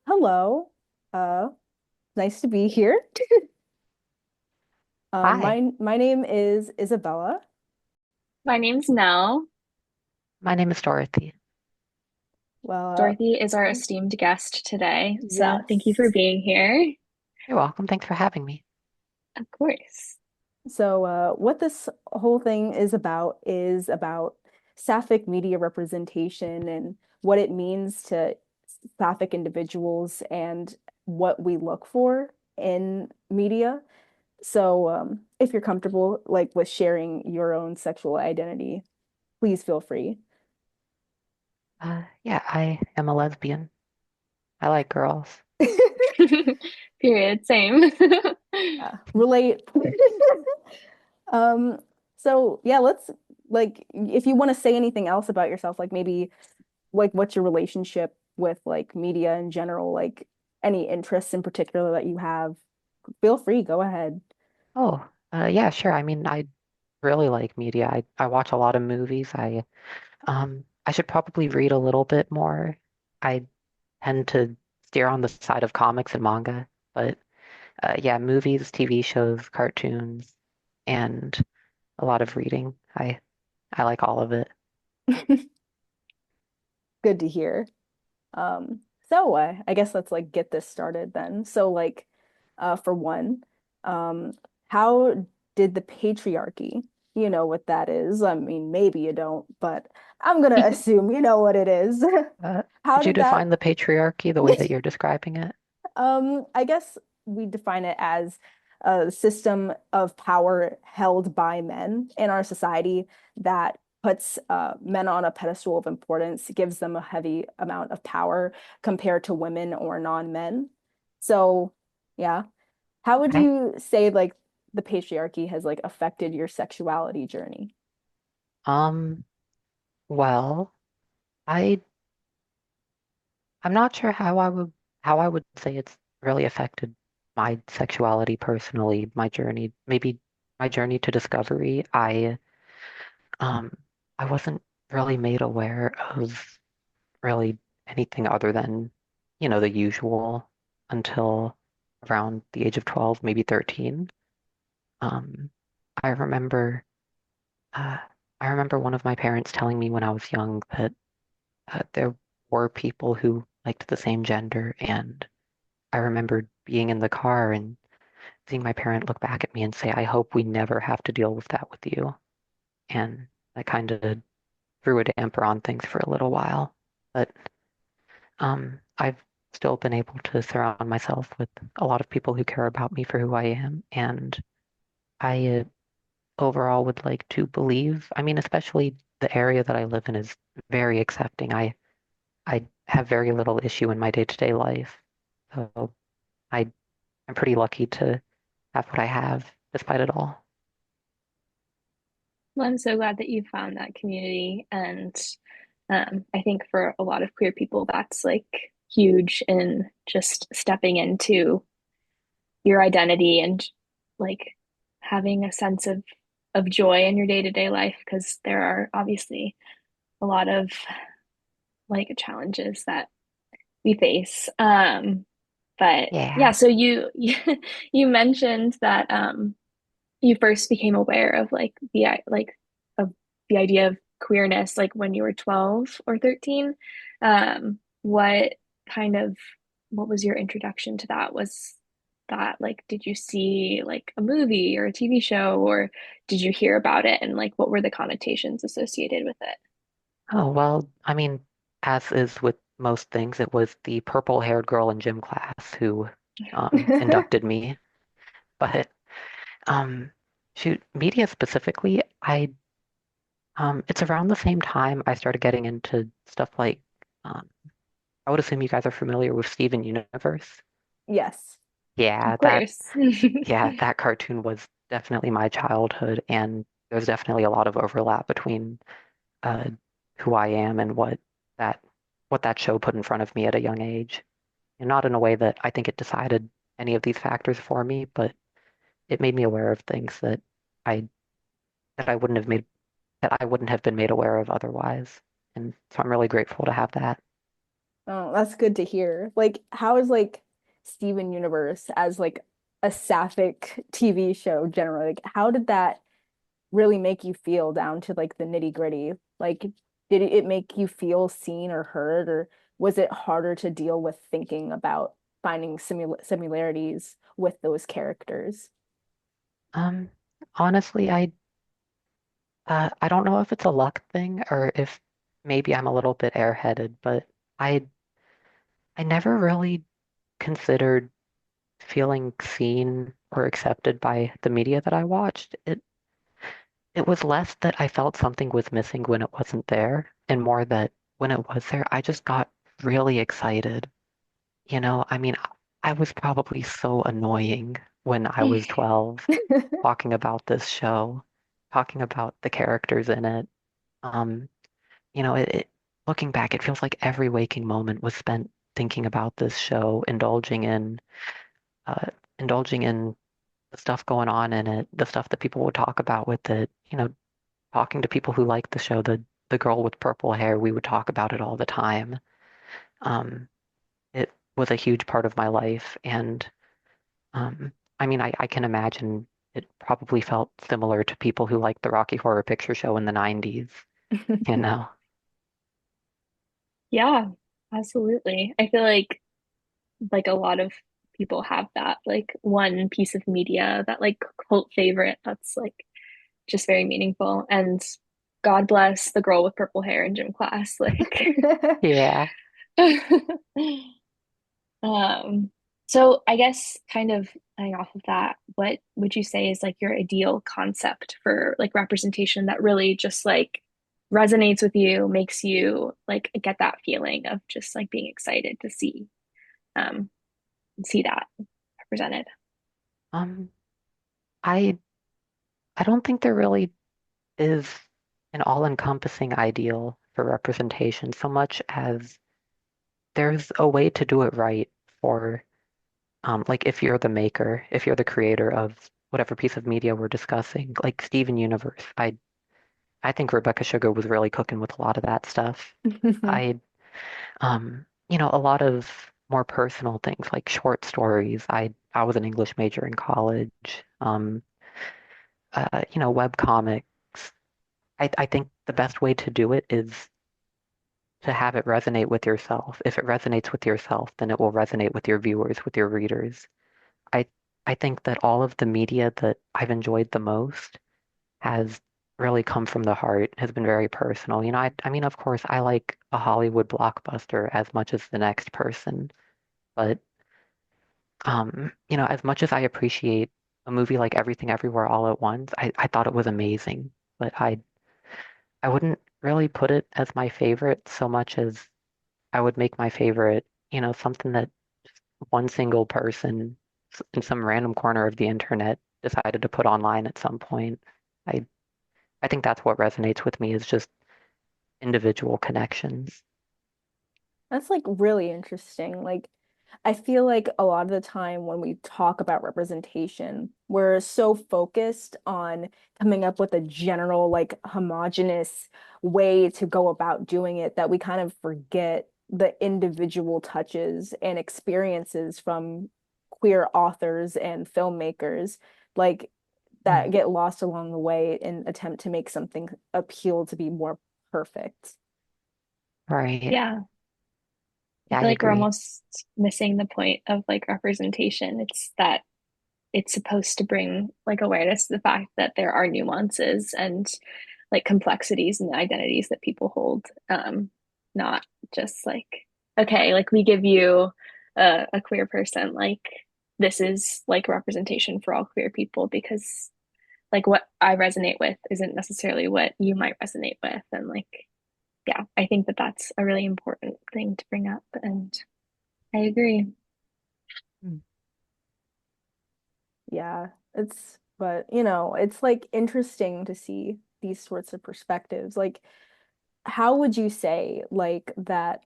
Hello. Uh, nice to be here. Hi, my name is Isabella. My name's Nell. my name is Dorothy. Well, Dorothy is our esteemed guest today, so thank you for yes. being here. You're welcome. Thanks for having me. Of course. So, what this whole thing is about Sapphic media representation and what it means to Sapphic individuals and what we look for in media. So, if you're comfortable, like with sharing your own sexual identity, please feel free. Yeah, I am a lesbian. I like girls. Period. Same. Relate. Um, so yeah, let's like if you want to say anything else about yourself, like maybe like what's your relationship with like media in general, like any interests in particular that you have, feel free, go ahead. Oh, yeah, sure. I mean, I really like media. I watch a lot of movies. I should probably read a little bit more. I tend to steer on the side of comics and manga, but yeah, movies, TV shows, cartoons, and a lot of reading. I like all of it. Good to hear. So I guess let's like get this started then. So like for one, um how did the patriarchy, you know what that is? I mean, maybe you don't, but I'm gonna assume you know what it is. How Could you did that define the patriarchy the way that you're describing it? I guess we define it as a system of power held by men in our society that puts men on a pedestal of importance, gives them a heavy amount of power compared to women or non-men. So, yeah. How would Okay. you say like the patriarchy has like affected your sexuality journey? Um, well, I I'm not sure how I would say it's really affected my sexuality personally, my journey, maybe my journey to discovery. Um I wasn't really made aware of really anything other than, the usual until around the age of 12, maybe 13. Um I remember uh I remember one of my parents telling me when I was young that there were people who liked the same gender, and I remembered being in the car and seeing my parent look back at me and say, I hope we never have to deal with that with you. And that kind of threw a damper on things for a little while. But I've still been able to surround myself with a lot of people who care about me for who I am. And I overall would like to believe, I mean, especially the area that I live in is very accepting. I have very little issue in my day-to-day life. So I, I'm pretty lucky to have what I have despite it all. Well, I'm so glad that you found that community. And I think for a lot of queer people, that's like huge in just stepping into your identity and like having a sense of joy in your day-to-day life because there are obviously a lot of like challenges that we face. But yeah, Yeah. so you mentioned that you first became aware of like of the idea of queerness like when you were 12 or 13. What kind of what was your introduction to that? Was that like did you see like a movie or a TV show or did you hear about it and like what were the connotations associated with it? Oh, well, I mean, as is with most things, it was the purple-haired girl in gym class who inducted me. But um, shoot, media specifically, it's around the same time I started getting into stuff like, um, I would assume you guys are familiar with Steven Universe. Yes. Yeah, Of course. that cartoon was definitely my childhood, and there's definitely a lot of overlap between uh, who I am and that what that show put in front of me at a young age. And not in a way that I think it decided any of these factors for me, but it made me aware of things I that I wouldn't have been made aware of otherwise. And so I'm really grateful to have that. Oh, that's good to hear. Like, how is like Steven Universe as like a sapphic TV show generally? Like, how did that really make you feel down to like the nitty gritty? Like, did it make you feel seen or heard, or was it harder to deal with thinking about finding similarities with those characters? Um, honestly, I don't know if it's a luck thing or if maybe I'm a little bit airheaded, but I I never really considered feeling seen or accepted by the media that I watched. It was less that I felt something was missing when it wasn't there, and more that when it was there, I just got really excited. You know, I mean, I was probably so annoying when I was 12 talking about this show, talking about the characters in it. Um, looking back, it feels like every waking moment was spent thinking about this show, uh, indulging in the stuff going on in it, the stuff that people would talk about with it, talking to people who liked the show, the girl with purple hair, we would talk about it all the time. Um, it was a huge part of my life, and I mean, I can imagine it probably felt similar to people who liked the Rocky Horror Picture Show in the 90s, you know? Yeah, absolutely. I feel like a lot of people have that like one piece of media, that like cult favorite that's like just very meaningful. And God bless the girl with purple hair in gym class. Like Yeah. um so I guess kind of playing off of that, what would you say is like your ideal concept for like representation that really just like resonates with you, makes you like get that feeling of just like being excited to um see that represented? Um, I I don't think there really is an all-encompassing ideal for representation so much as there's a way to do it right for like if you're the maker, if you're the creator of whatever piece of media we're discussing, like Steven Universe. I think Rebecca Sugar was really cooking with a lot of that stuff. I a lot of more personal things like short stories. I was an English major in college. Web comics. I think the best way to do it is to have it resonate with yourself. If it resonates with yourself, then it will resonate with your viewers, with your readers. I I think that all of the media that I've enjoyed the most has really come from the heart, has been very personal. I mean, of course, I like a Hollywood blockbuster as much as the next person, but as much as I appreciate a movie like Everything Everywhere All at Once, I thought it was amazing. But I wouldn't really put it as my favorite so much as I would make my favorite, something that one single person in some random corner of the internet decided to put online at some point. I I think that's what resonates with me is just individual connections. That's like really interesting. Like, I feel like a lot of the time when we talk about representation, we're so focused on coming up with a general, like, homogenous way to go about doing it that we kind of forget the individual touches and experiences from queer authors and filmmakers, like, Mm. that get lost along the way in attempt to make something appeal to be more perfect. Right. Yeah, I Yeah, I feel like we're agree. almost missing the point of like representation. It's that it's supposed to bring like awareness to the fact that there are nuances and like complexities in the identities that people hold. Not just like, okay, like we give you a queer person, like this is like representation for all queer people because like what I resonate with isn't necessarily what you might resonate with. And like, yeah, I think that that's a really important thing to bring up. And I agree. Mm. Yeah, but it's like interesting to see these sorts of perspectives. Like, how would you say like that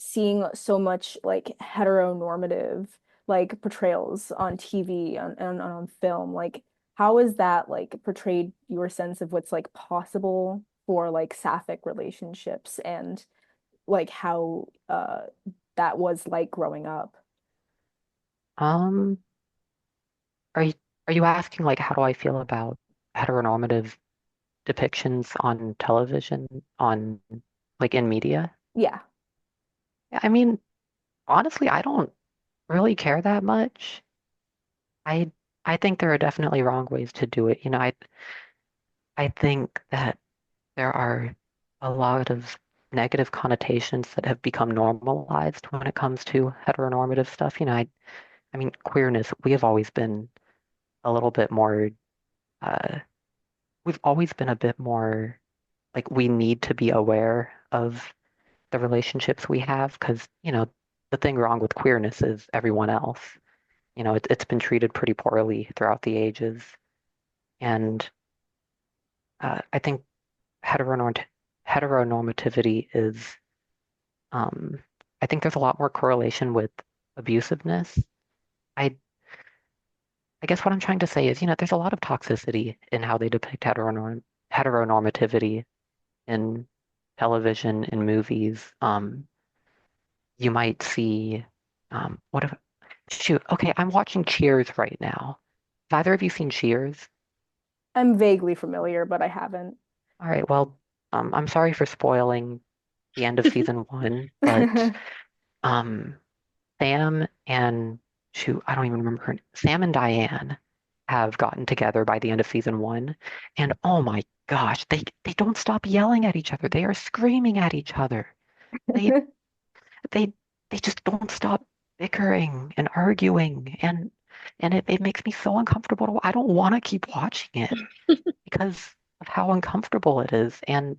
seeing so much like heteronormative like portrayals on TV on film, like how is that like portrayed your sense of what's like possible for like sapphic relationships and like how that was like growing up. Um, are you are you asking like how do I feel about heteronormative depictions on television, on like in media? Yeah. Yeah, I mean, honestly, I don't really care that much. I I think there are definitely wrong ways to do it. I think that there are a lot of negative connotations that have become normalized when it comes to heteronormative stuff. I mean, queerness, we have always been a little bit more, uh, we've always been a bit more like we need to be aware of the relationships we have because, the thing wrong with queerness is everyone else. It's been treated pretty poorly throughout the ages. And I think heteronort heteronormativity is, um, I think there's a lot more correlation with abusiveness. I I guess what I'm trying to say is, there's a lot of toxicity in how they depict heteronormativity in television, in movies. You might see, what if, shoot, okay, I'm watching Cheers right now. Have either of you seen Cheers? I'm vaguely familiar, but I haven't. All right, well, I'm sorry for spoiling the end of season one, but um, Sam and shoot, I don't even remember her. Sam and Diane have gotten together by the end of season one, and oh my gosh, they don't stop yelling at each other. They are screaming at each other. They they they just don't stop bickering and arguing, and it makes me so uncomfortable. I don't want to keep watching it because of how uncomfortable it is, and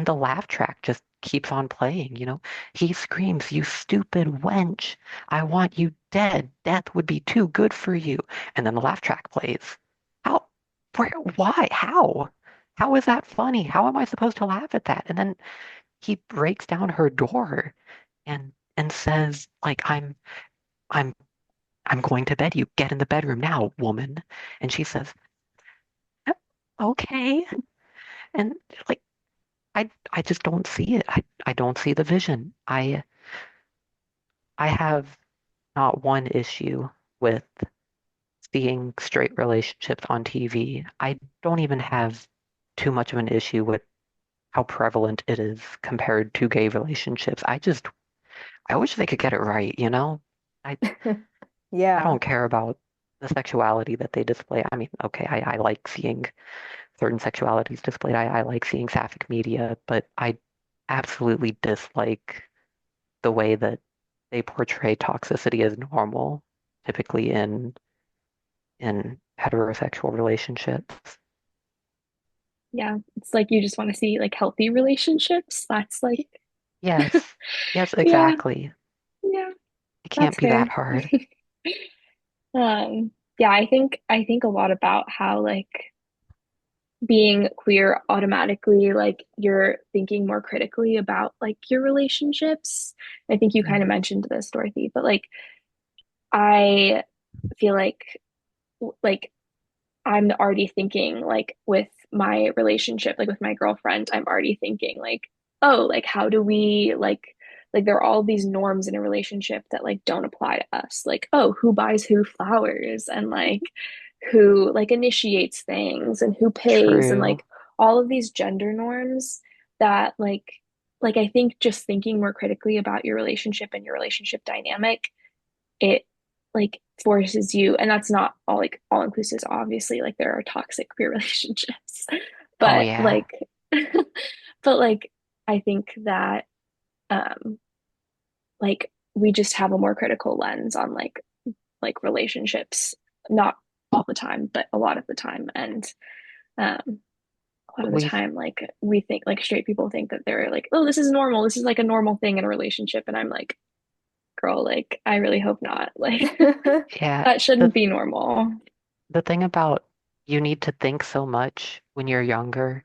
the laugh track just keeps on playing, He screams, "You stupid wench. I want you dead. Death would be too good for you." And then the laugh track plays. How? Where? Why? How? How is that funny? How am I supposed to laugh at that? And then he breaks down her door and says, like, I'm I'm going to bed. You get in the bedroom now, woman. And she says, okay. And like I just don't see it. I don't see the vision. I have not one issue with seeing straight relationships on TV. I don't even have too much of an issue with how prevalent it is compared to gay relationships. I wish they could get it right, I I Yeah. don't care about the sexuality that they display. I mean, okay, I like seeing certain sexualities displayed. I like seeing sapphic media, but I absolutely dislike the way that they portray toxicity as normal, typically in heterosexual relationships. Yeah, it's like you just want to see like healthy relationships. That's like, Yes, yes, yeah, exactly. yeah, It can't that's be that fair. hard. Yeah, I think a lot about how like being queer automatically like you're thinking more critically about like your relationships. I think you kind of Mhm. mentioned this, Dorothy, but like I feel like I'm already thinking like with my relationship, like with my girlfriend, I'm already thinking like, oh, like how do we like there are all these norms in a relationship that like don't apply to us. Like, oh, who buys who flowers and like who like initiates things and who pays and True. like all of these gender norms that like I think just thinking more critically about your relationship and your relationship dynamic it like forces you, and that's not all like all inclusive, obviously, like there are toxic queer relationships, Oh but yeah. like, but like, I think that, um, like we just have a more critical lens on like relationships, not all the time, but a lot of the time. And, a lot of the We've time, like we think like straight people think that they're like, oh, this is normal. This is like a normal thing in a relationship. And I'm like, girl, like, I really hope not. Like, yeah, that shouldn't the be normal. the thing about you need to think so much when you're younger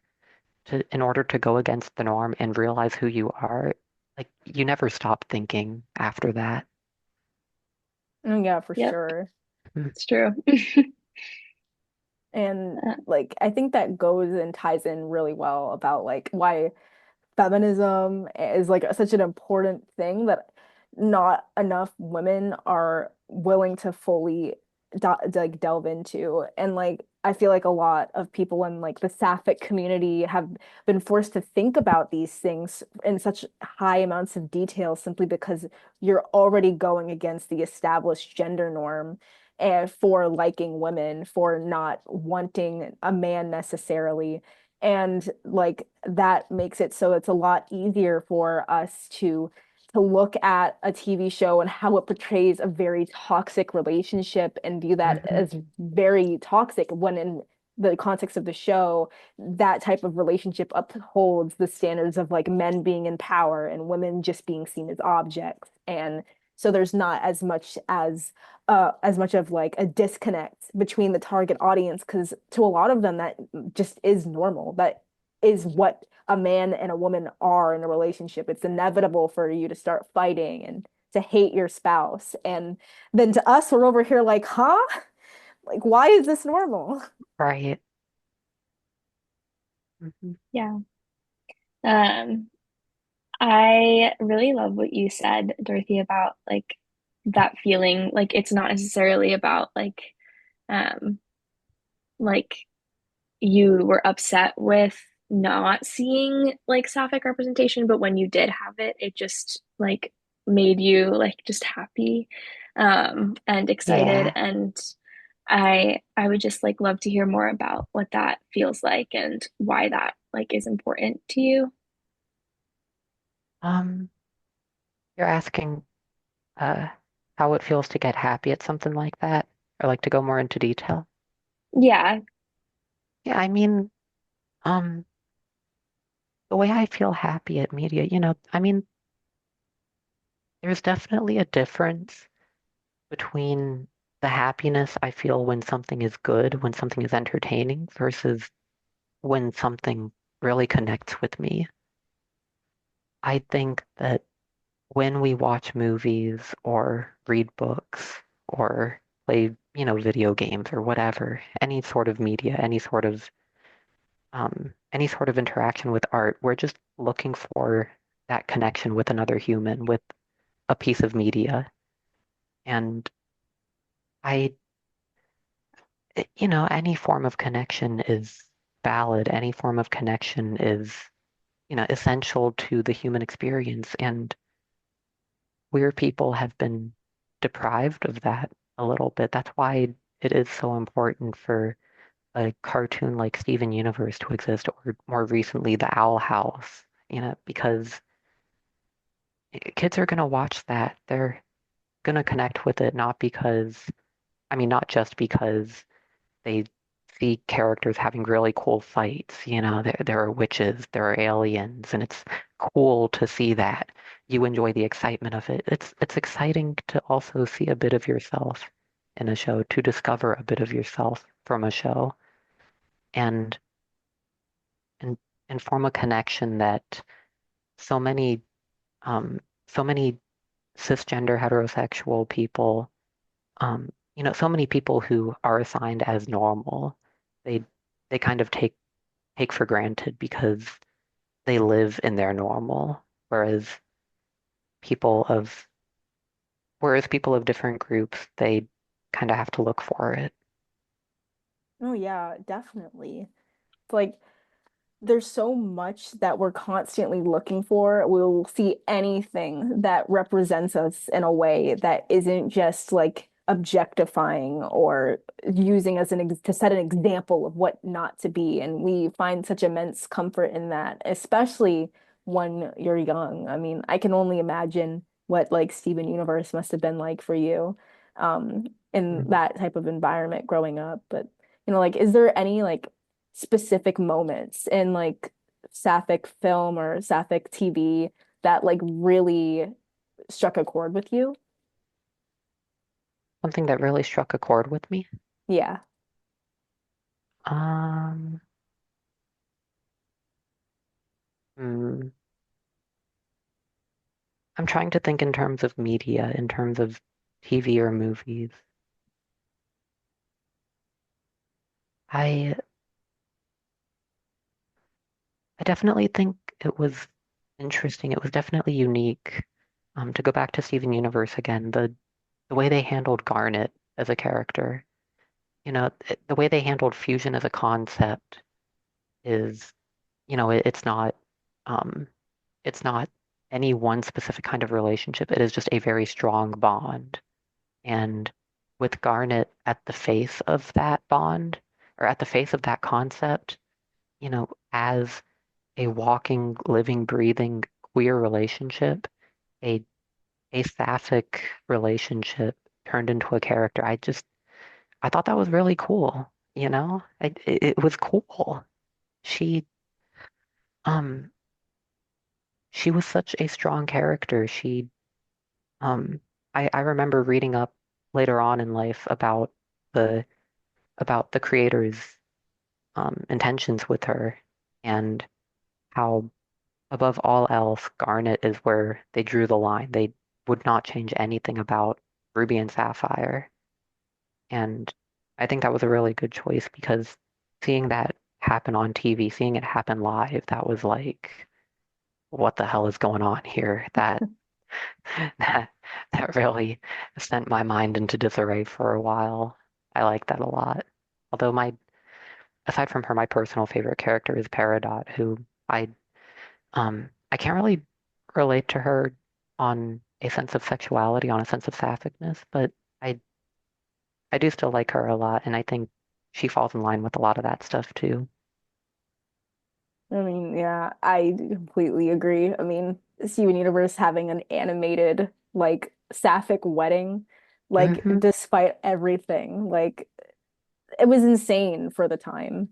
to in order to go against the norm and realize who you are, like you never stop thinking after that. Oh, yeah, for Yep, sure. Mm. it's true. And Uh, like I think that goes and ties in really well about like why feminism is like such an important thing that not enough women are willing to fully like delve into. And like I feel like a lot of people in like the Sapphic community have been forced to think about these things in such high amounts of detail simply because you're already going against the established gender norm and for liking women, for not wanting a man necessarily. And like that makes it so it's a lot easier for us to look at a TV show and how it portrays a very toxic relationship and view that Hmm. as very toxic when in the context of the show, that type of relationship upholds the standards of like men being in power and women just being seen as objects. And so there's not as much of like a disconnect between the target audience because to a lot of them that just is normal. That is what a man and a woman are in a relationship. It's inevitable for you to start fighting and to hate your spouse. And then to us, we're over here like, huh? Like, why is this normal? Right. Hmm. yeah. Um, I really love what you said, Dorothy, about like that feeling. Like it's not necessarily about um like you were upset with not seeing like sapphic representation, but when you did have it, it just like made you like just happy and excited. Yeah. And I would just like love to hear more about what that feels like and why that like is important to you. Um, you're asking uh how it feels to get happy at something like that, or like to go more into detail. Yeah. Yeah, I mean, um, the way I feel happy at media, I mean, there's definitely a difference between the happiness I feel when something is good, when something is entertaining, versus when something really connects with me. I think that when we watch movies or read books or play, video games or whatever, any sort of media, any sort of interaction with art, we're just looking for that connection with another human, with a piece of media. And I, any form of connection is valid. Any form of connection is, essential to the human experience. And queer people have been deprived of that a little bit. That's why it is so important for a cartoon like Steven Universe to exist, or more recently, The Owl House, because kids are going to watch that. They're going to connect with it, not just because they see characters having really cool fights. There are witches, there are aliens, and it's cool to see that. You enjoy the excitement of it. It's exciting to also see a bit of yourself in a show, to discover a bit of yourself from a show, and and and form a connection that so many um so many cisgender heterosexual people, so many people who are assigned as normal, they they kind of take for granted because they live in their normal, whereas people of people of different groups, they kind of have to look for it. Oh yeah, definitely. It's like there's so much that we're constantly looking for. We'll see anything that represents us in a way that isn't just like objectifying or using as an ex to set an example of what not to be. And we find such immense comfort in that, especially when you're young. I mean, I can only imagine what like Steven Universe must have been like for you, in Mhm. that type of environment growing up. But like, is there any like specific moments in like Sapphic film or Sapphic TV that like really struck a chord with you? Something that really struck a chord with me. Yeah. Um, hmm, I'm trying to think in terms of media, in terms of TV or movies. I I definitely think it was interesting. It was definitely unique. To go back to Steven Universe again, the way they handled Garnet as a character, the way they handled fusion as a concept is, it's not, um, it's not any one specific kind of relationship. It is just a very strong bond. And with Garnet at the face of that bond, or at the face of that concept, as a walking, living, breathing queer relationship, a a sapphic relationship turned into a character. I thought that was really cool, it was cool. She um she was such a strong character. Um I remember reading up later on in life the the creator's intentions with her, and how above all else, Garnet is where they drew the line. They would not change anything about Ruby and Sapphire. And I think that was a really good choice because seeing that happen on TV, seeing it happen live, that was like, what the hell is going on here? That that really sent my mind into disarray for a while. I like that a lot. Although aside from her, my personal favorite character is Peridot, who I can't really relate to her on a sense of sexuality, on a sense of sapphic-ness, but I I do still like her a lot, and I think she falls in line with a lot of that stuff too. I mean, yeah, I completely agree. I mean, Steven Universe having an animated, like, sapphic wedding, like, Hmm. despite everything, like, it was insane for the time.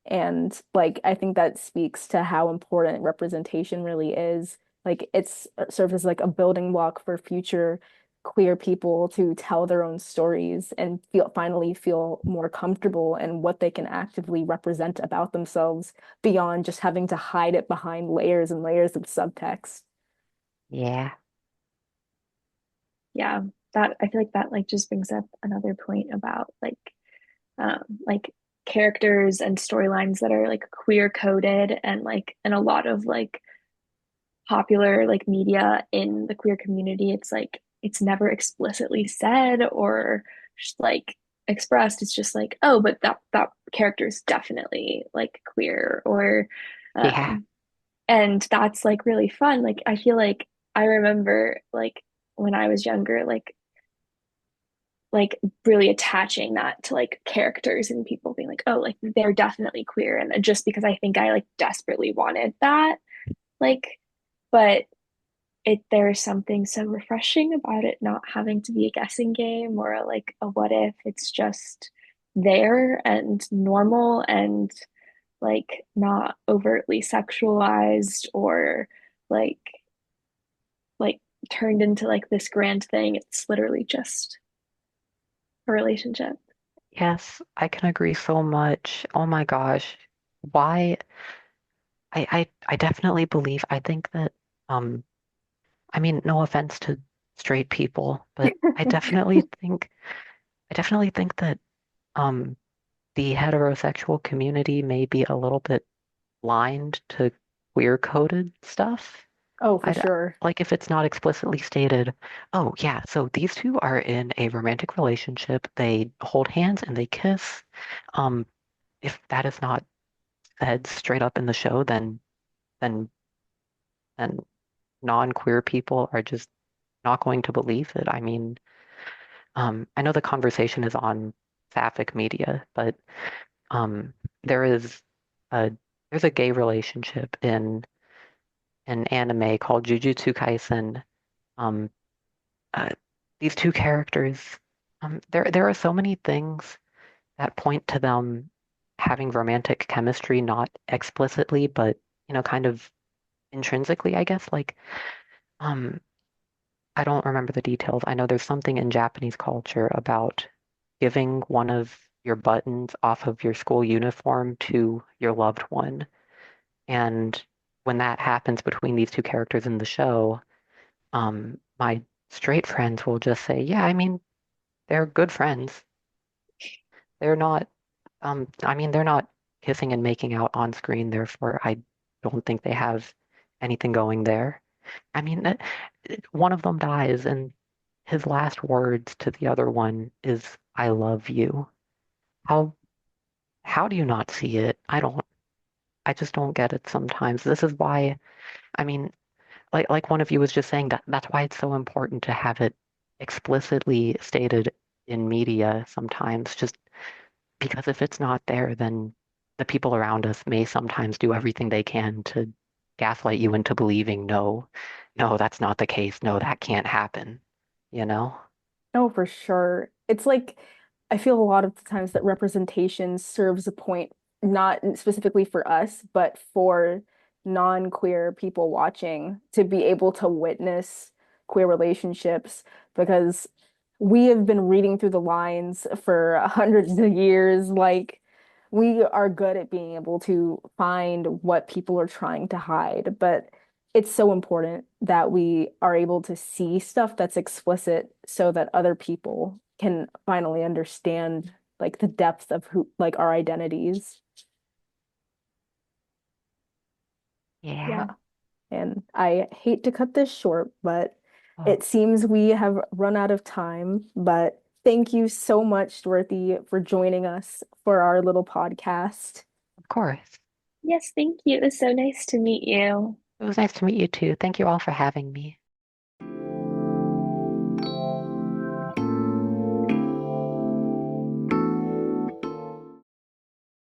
And like I think that speaks to how important representation really is. Like it's serves as like a building block for future queer people to tell their own stories and finally feel more comfortable in what they can actively represent about themselves beyond just having to hide it behind layers and layers of subtext. Yeah. Yeah, that I feel like that like just brings up another point about like characters and storylines that are like queer coded and like in a lot of like popular like media in the queer community, it's like it's never explicitly said or just like expressed. It's just like, oh, but that character is definitely like queer or Yeah. um and that's like really fun. Like I feel like I remember like when I was younger, like really attaching that to like characters and people being like, oh, like they're definitely queer. And just because I think I like desperately wanted that, like, but there's something so refreshing about it not having to be a guessing game or like a what if. It's just there and normal and like not overtly sexualized or like like turned into like this grand thing. It's literally just a relationship. Yes, I can agree so much. Oh my gosh. Why I definitely believe I think that um I mean no offense to straight people, but I definitely think that um the heterosexual community may be a little bit blind to queer coded stuff. Oh, for I'd sure. like if it's not explicitly stated, oh yeah, so these two are in a romantic relationship, they hold hands and they kiss. Um, if that is not said straight up in the show, then then non-queer people are just not going to believe it. I mean, I know the conversation is on sapphic media, but um, there is a there's a gay relationship in an anime called Jujutsu Kaisen. Um, uh, these two characters, there are so many things that point to them having romantic chemistry, not explicitly, but kind of intrinsically, I guess. Like, um, I don't remember the details. I know there's something in Japanese culture about giving one of your buttons off of your school uniform to your loved one. And when that happens between these two characters in the show, my straight friends will just say, yeah, I mean, they're good friends. They're not. I mean, they're not kissing and making out on screen, therefore I don't think they have anything going there. I mean, one of them dies, and his last words to the other one is, "I love you." How how do you not see it? I just don't get it sometimes. This is why, I mean, like one of you was just saying that that's why it's so important to have it explicitly stated in media sometimes, just because if it's not there, then the people around us may sometimes do everything they can to gaslight you into believing, no, no, that's not the case. No, that can't happen, you know? Oh, for sure. It's like I feel a lot of the times that representation serves a point, not specifically for us, but for non-queer people watching to be able to witness queer relationships because we have been reading through the lines for hundreds of years. Like we are good at being able to find what people are trying to hide, but it's so important that we are able to see stuff that's explicit so that other people can finally understand like the depth of who like our identities. Yeah. Yeah. And I hate to cut this short, but Oh, it seems we have run out of time. But thank you so much, Dorothy, for joining us for our little podcast. of course. Yes, thank you. It was so nice to meet you. It was nice to meet you too. Thank you all for having me.